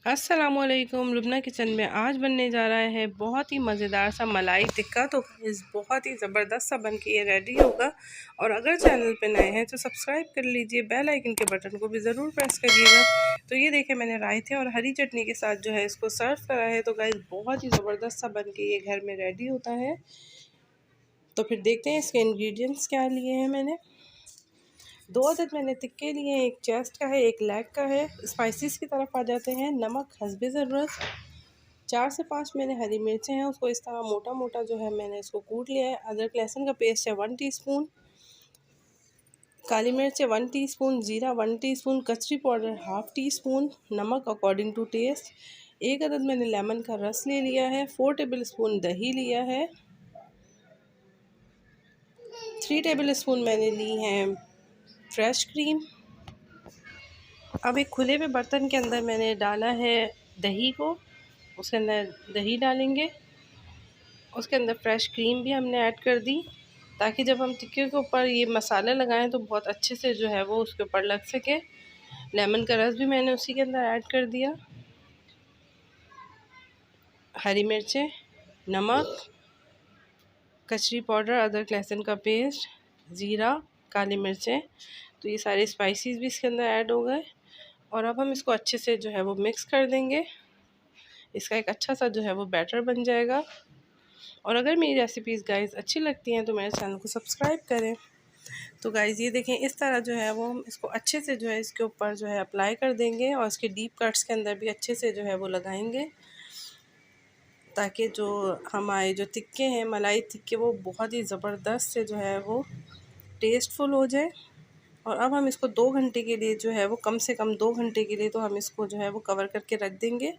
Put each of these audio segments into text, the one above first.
अस्सलामुअलैकुम। लुबना किचन में आज बनने जा रहा है बहुत ही मज़ेदार सा मलाई टिक्का। तो इस बहुत ही ज़बरदस्त सा बन के ये रेडी होगा। और अगर चैनल पे नए हैं तो सब्सक्राइब कर लीजिए, बेल आइकन के बटन को भी ज़रूर प्रेस करिएगा। तो ये देखें, मैंने रायते और हरी चटनी के साथ जो है इसको सर्व करा है। तो गाइस बहुत ही ज़बरदस्त सा बन के ये घर में रेडी होता है। तो फिर देखते हैं इसके इंग्रेडिएंट्स क्या लिए हैं। मैंने 2 अदद मैंने टिक्के लिए हैं, एक चेस्ट का है, एक लेग का है। स्पाइसेस की तरफ आ जाते हैं। नमक हस्बे ज़रूरत, 4 से 5 मैंने हरी मिर्चें हैं, उसको इस तरह मोटा मोटा जो है मैंने इसको कूट लिया है। अदरक लहसुन का पेस्ट है 1 टीस्पून, काली मिर्च है 1 टीस्पून, जीरा 1 टीस्पून, कचरी पाउडर 1/2 टीस्पून, नमक अकॉर्डिंग टू टेस्ट। 1 अदद मैंने लेमन का रस ले लिया है, 4 टेबल स्पून दही लिया है, 3 टेबल स्पून मैंने ली हैं फ्रेश क्रीम। अब एक खुले हुए बर्तन के अंदर मैंने डाला है दही को, उसके अंदर दही डालेंगे। उसके अंदर फ्रेश क्रीम भी हमने ऐड कर दी, ताकि जब हम टिक्के के ऊपर ये मसाला लगाएं तो बहुत अच्छे से जो है वो उसके ऊपर लग सके। लेमन का रस भी मैंने उसी के अंदर ऐड कर दिया। हरी मिर्चें, नमक, कचरी पाउडर, अदरक लहसुन का पेस्ट, ज़ीरा, काली मिर्चें। तो ये सारे स्पाइसेस भी इसके अंदर ऐड हो गए। और अब हम इसको अच्छे से जो है वो मिक्स कर देंगे। इसका एक अच्छा सा जो है वो बैटर बन जाएगा। और अगर मेरी रेसिपीज़ गाइस अच्छी लगती हैं तो मेरे चैनल को सब्सक्राइब करें। तो गाइस ये देखें, इस तरह जो है वो हम इसको अच्छे से जो है इसके ऊपर जो है अप्लाई कर देंगे। और इसके डीप कट्स के अंदर भी अच्छे से जो है वो लगाएंगे, ताकि जो हमारे जो टिक्के हैं, मलाई टिक्के, वो बहुत ही ज़बरदस्त से जो है वो टेस्टफुल हो जाए। और अब हम इसको 2 घंटे के लिए जो है वो, कम से कम 2 घंटे के लिए तो हम इसको जो है वो कवर करके रख देंगे।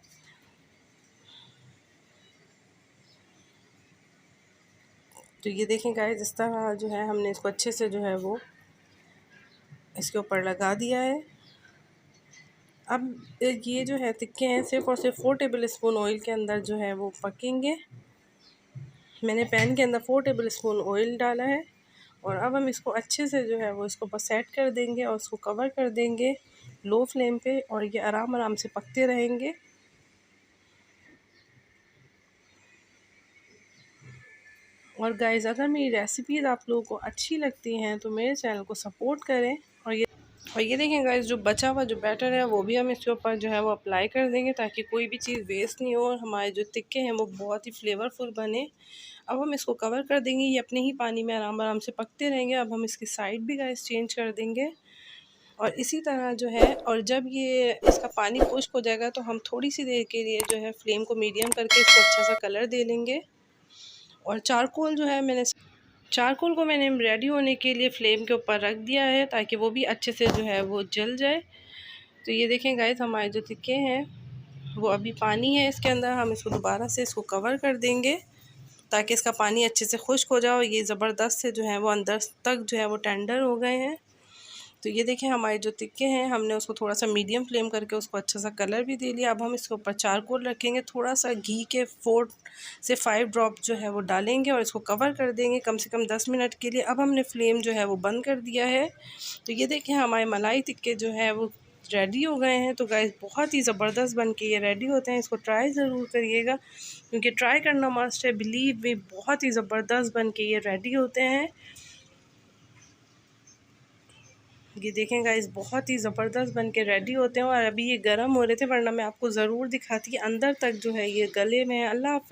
तो ये देखें गाइस, इस तरह जो है हमने इसको अच्छे से जो है वो इसके ऊपर लगा दिया है। अब ये जो है टिक्के हैं सिर्फ़ और सिर्फ 4 टेबल स्पून ऑयल के अंदर जो है वो पकेंगे। मैंने पैन के अंदर 4 टेबल स्पून ऑयल डाला है। और अब हम इसको अच्छे से जो है वो इसको बस सेट कर देंगे और उसको कवर कर देंगे लो फ्लेम पे। और ये आराम आराम से पकते रहेंगे। और गाइस, अगर मेरी रेसिपीज़ आप लोगों को अच्छी लगती हैं तो मेरे चैनल को सपोर्ट करें। और ये देखें गाइस, जो बचा हुआ जो बैटर है वो भी हम इसके ऊपर जो है वो अप्लाई कर देंगे, ताकि कोई भी चीज़ वेस्ट नहीं हो और हमारे जो टिक्के हैं वो बहुत ही फ्लेवरफुल बने। अब हम इसको कवर कर देंगे, ये अपने ही पानी में आराम आराम से पकते रहेंगे। अब हम इसकी साइड भी गाइस चेंज कर देंगे। और इसी तरह जो है, और जब ये इसका पानी खुश्क हो जाएगा तो हम थोड़ी सी देर के लिए जो है फ्लेम को मीडियम करके इसको अच्छा सा कलर दे लेंगे। और चारकोल को मैंने रेडी होने के लिए फ्लेम के ऊपर रख दिया है, ताकि वो भी अच्छे से जो है वो जल जाए। तो ये देखें गाइस, हमारे जो टिक्के हैं वो अभी पानी है इसके अंदर, हम इसको दोबारा से इसको कवर कर देंगे, ताकि इसका पानी अच्छे से खुश्क हो जाए और ये ज़बरदस्त से जो है वो अंदर तक जो है वो टेंडर हो गए हैं। तो ये देखें, हमारे जो टिक्के हैं हमने उसको थोड़ा सा मीडियम फ्लेम करके उसको अच्छा सा कलर भी दे लिया। अब हम इसके ऊपर चारकोल रखेंगे, थोड़ा सा घी के 4 से 5 ड्रॉप जो है वो डालेंगे और इसको कवर कर देंगे कम से कम 10 मिनट के लिए। अब हमने फ्लेम जो है वो बंद कर दिया है। तो ये देखें, हमारे मलाई टिक्के जो है वो रेडी हो गए हैं। तो गाइस बहुत ही ज़बरदस्त बन के ये रेडी होते हैं। इसको ट्राई ज़रूर करिएगा, क्योंकि ट्राई करना मस्ट है। बिलीव में बहुत ही ज़बरदस्त बन के ये रेडी होते हैं। ये देखें गाइस, बहुत ही ज़बरदस्त बन के रेडी होते हैं। और अभी ये गर्म हो रहे थे, वरना मैं आपको ज़रूर दिखाती कि अंदर तक जो है ये गले में है। अल्लाह हाफ़िज़।